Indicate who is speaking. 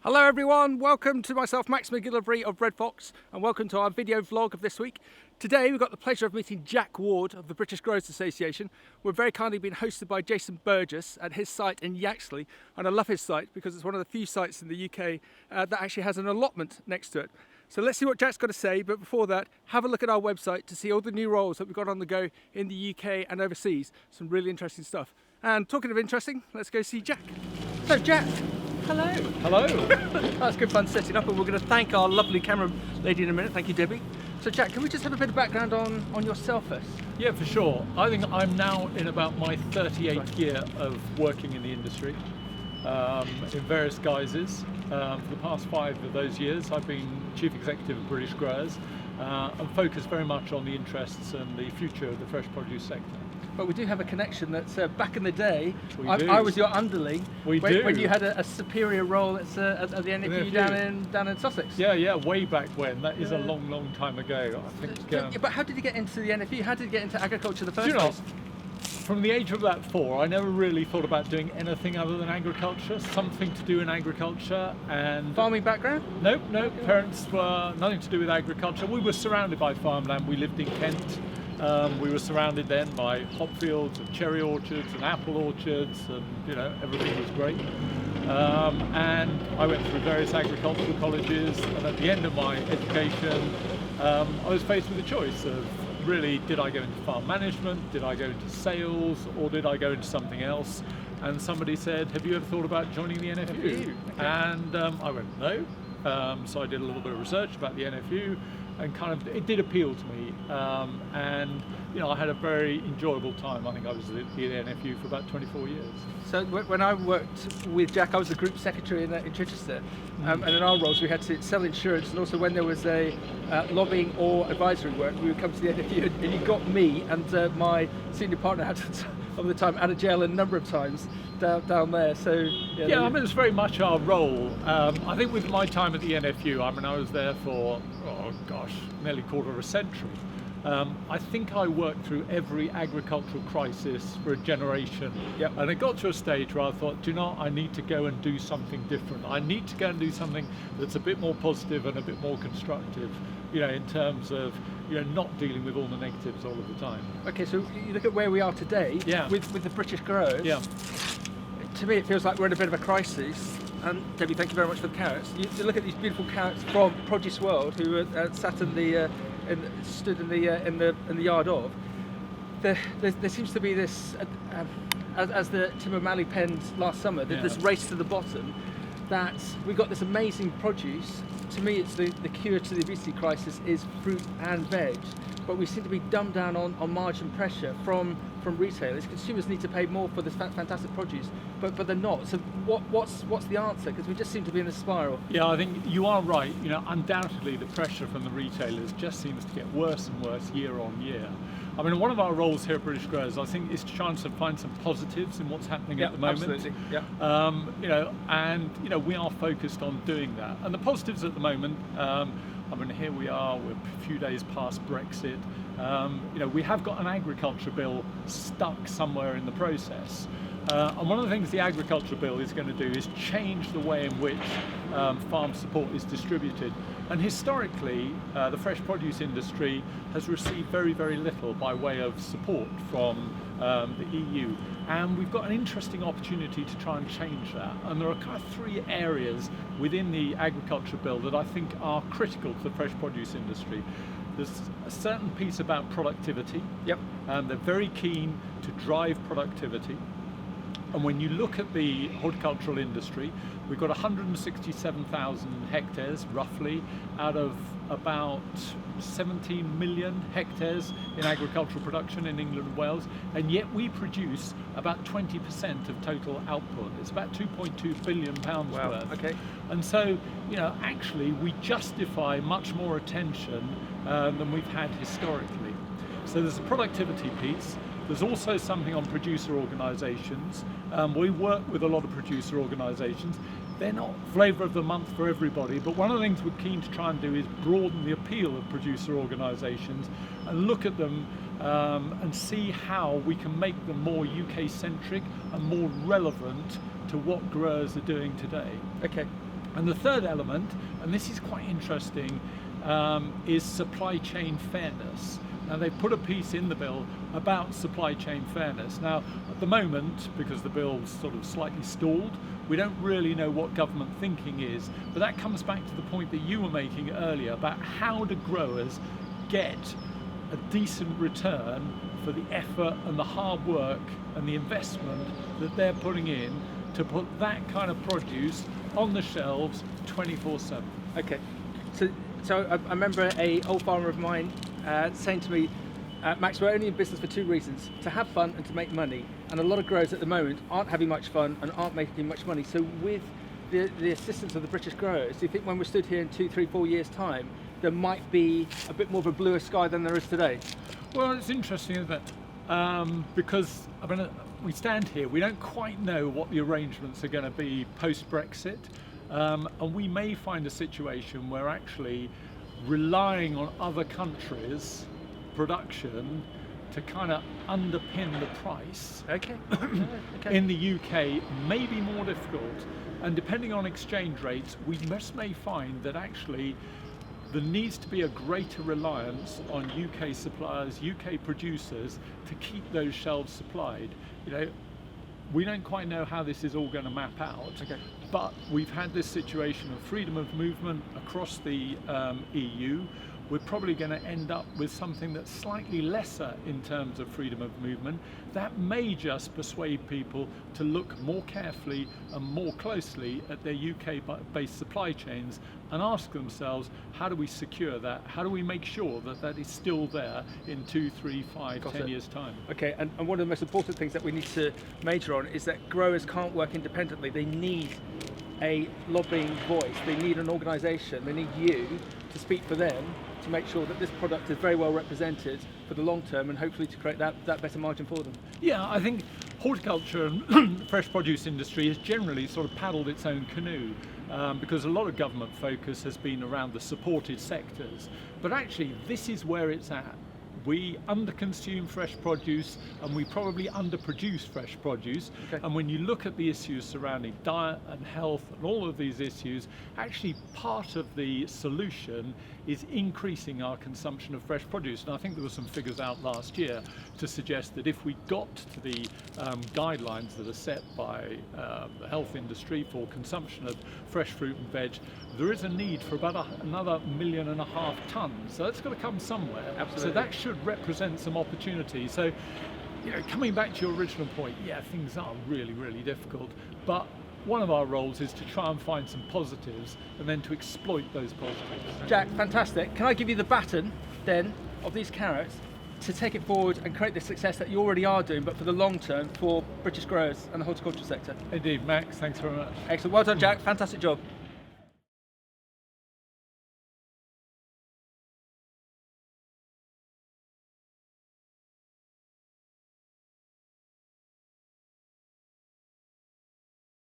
Speaker 1: Hello everyone, welcome to myself, Max McGillivray of Red Fox, and welcome to our video vlog of this week. Today we've got the pleasure of meeting Jack Ward of the British Growers Association. We're very kindly being hosted by Jason Burgess at his site in Yaxley, and I love his site because it's one of the few sites in the UK that actually has an allotment next to it. So let's see what Jack's got to say, but before that, have a look at our website to see all the new roles that we've got on the go in the UK and overseas. Some really interesting stuff. And talking of interesting, let's go see Jack. So Jack, hello.
Speaker 2: Hello.
Speaker 1: That's good fun setting up, and we're going to thank our lovely camera lady in a minute. Thank you, Debbie. So Jack, can we just have a bit of background on yourself first?
Speaker 2: Yeah, for sure. I think I'm now in about my 38th year of working in the industry in various guises. For the past 5 of those years, I've been Chief Executive of British Growers and focused very much on the interests and the future of the fresh produce sector.
Speaker 1: But we do have a connection that's back in the day, I was your underling when you had a superior role at the NFU down in Sussex.
Speaker 2: Yeah, way back when. That is a long time ago. I think.
Speaker 1: But how did you get into the NFU? How did you get into agriculture in the first place?
Speaker 2: From the age of about 4, I never really thought about doing anything other than agriculture, something to do in agriculture. And
Speaker 1: farming background?
Speaker 2: Nope. Parents were nothing to do with agriculture. We were surrounded by farmland. We lived in Kent. We were surrounded then by hop fields and cherry orchards and apple orchards, and everything was great. And I went through various agricultural colleges, and at the end of my education, I was faced with a choice of really, did I go into farm management, did I go into sales, or did I go into something else? And somebody said, have you ever thought about joining the NFU?
Speaker 1: Okay.
Speaker 2: And I went, no. So I did a little bit of research about the NFU, and it did appeal to me, and I had a very enjoyable time. I think I was at the NFU for about 24 years.
Speaker 1: So when I worked with Jack, I was the group secretary in Chichester, and in our roles we had to sell insurance, and also when there was a lobbying or advisory work, we would come to the NFU, and you got me and my senior partner of the time out of jail a number of times down there. So
Speaker 2: yeah, it's very much our role. I think with my time at the NFU, I was there for nearly quarter of a century. I think I worked through every agricultural crisis for a generation.
Speaker 1: Yep.
Speaker 2: And it got to a stage where I thought, I need to go and do something different. I need to go and do something that's a bit more positive and a bit more constructive, in terms of not dealing with all the negatives all of the time.
Speaker 1: Okay, so you look at where we are today with the British growers.
Speaker 2: Yeah.
Speaker 1: To me, it feels like we're in a bit of a crisis. And Debbie, thank you very much for the carrots. You look at these beautiful carrots from Produce World, who sat stood in the yard of. There seems to be this, as the Tim O'Malley penned last summer, this race to the bottom. That we've got this amazing produce. To me, it's the cure to the obesity crisis is fruit and veg, but we seem to be dumbed down on margin pressure from retailers. Consumers need to pay more for this fantastic produce, but they're not. So what's the answer? Because we just seem to be in a spiral.
Speaker 2: Yeah, I think you are right. Undoubtedly the pressure from the retailers just seems to get worse and worse year on year. One of our roles here at British Growers, I think, is to try and find some positives in what's happening at the moment.
Speaker 1: Absolutely. Yeah.
Speaker 2: We are focused on doing that. And the positives at the moment, here we are, we're a few days past Brexit. We have got an agriculture bill stuck somewhere in the process. And one of the things the agriculture bill is going to do is change the way in which farm support is distributed. And historically, the fresh produce industry has received very, very little by way of support from the EU. And we've got an interesting opportunity to try and change that. And there are 3 areas within the agriculture bill that I think are critical to the fresh produce industry. There's a certain piece about productivity.
Speaker 1: Yep.
Speaker 2: They're very keen to drive productivity. And when you look at the horticultural industry, we've got 167,000 hectares, roughly, out of about 17 million hectares in agricultural production in England and Wales, and yet we produce about 20% of total output. It's about £2.2 billion worth.
Speaker 1: Okay.
Speaker 2: And so, actually we justify much more attention than we've had historically. So there's a productivity piece. There's also something on producer organisations. We work with a lot of producer organisations. They're not flavour of the month for everybody, but one of the things we're keen to try and do is broaden the appeal of producer organisations and look at them and see how we can make them more UK-centric and more relevant to what growers are doing today.
Speaker 1: Okay.
Speaker 2: And the third element, and this is quite interesting, is supply chain fairness. Now they've put a piece in the bill about supply chain fairness. Now at the moment, because the bill's sort of slightly stalled, we don't really know what government thinking is, but that comes back to the point that you were making earlier about how do growers get a decent return for the effort and the hard work and the investment that they're putting in to put that kind of produce on the shelves 24/7.
Speaker 1: Okay, so I remember a old farmer of mine saying to me, Max, we're only in business for two reasons: to have fun and to make money. And a lot of growers at the moment aren't having much fun and aren't making much money. So with the assistance of the British growers, do you think when we're stood here in 2, 3, 4 years' time, there might be a bit more of a bluer sky than there is today?
Speaker 2: Well, it's interesting, isn't it? Because I mean, we stand here, we don't quite know what the arrangements are going to be post-Brexit, and we may find a situation where actually relying on other countries' production to kind of underpin the price
Speaker 1: Okay.
Speaker 2: in the UK may be more difficult, and depending on exchange rates, we may find that actually there needs to be a greater reliance on UK suppliers, UK producers to keep those shelves supplied. You know, we don't quite know how this is all going to map out, but we've had this situation of freedom of movement across the EU. We're probably going to end up with something that's slightly lesser in terms of freedom of movement. That may just persuade people to look more carefully and more closely at their UK-based supply chains and ask themselves, how do we secure that? How do we make sure that that is still there in 2, 3, 5, 10 years' time?
Speaker 1: Okay, and one of the most important things that we need to major on is that growers can't work independently. They need a lobbying voice. They need an organisation. They need you to speak for them, to make sure that this product is very well represented for the long term and hopefully to create that better margin for them.
Speaker 2: Yeah, I think horticulture and fresh produce industry has generally sort of paddled its own canoe because a lot of government focus has been around the supported sectors. But actually, this is where it's at. We underconsume fresh produce and we probably underproduce fresh produce. And when you look at the issues surrounding diet and health and all of these issues, actually part of the solution is increasing our consumption of fresh produce. And I think there were some figures out last year to suggest that if we got to the guidelines that are set by the health industry for consumption of fresh fruit and veg, there is a need for about another 1.5 million tonnes. So that's got to come somewhere.
Speaker 1: Absolutely.
Speaker 2: So that should represent some opportunity. So, you know, coming back to your original point, yeah, things are really, really difficult, but one of our roles is to try and find some positives and then to exploit those positives.
Speaker 1: Jack, fantastic. Can I give you the baton then of these carrots to take it forward and create the success that you already are doing, but for the long term for British growers and the horticulture sector?
Speaker 2: Indeed, Max, thanks very much.
Speaker 1: Excellent. Well done, Jack. Fantastic job.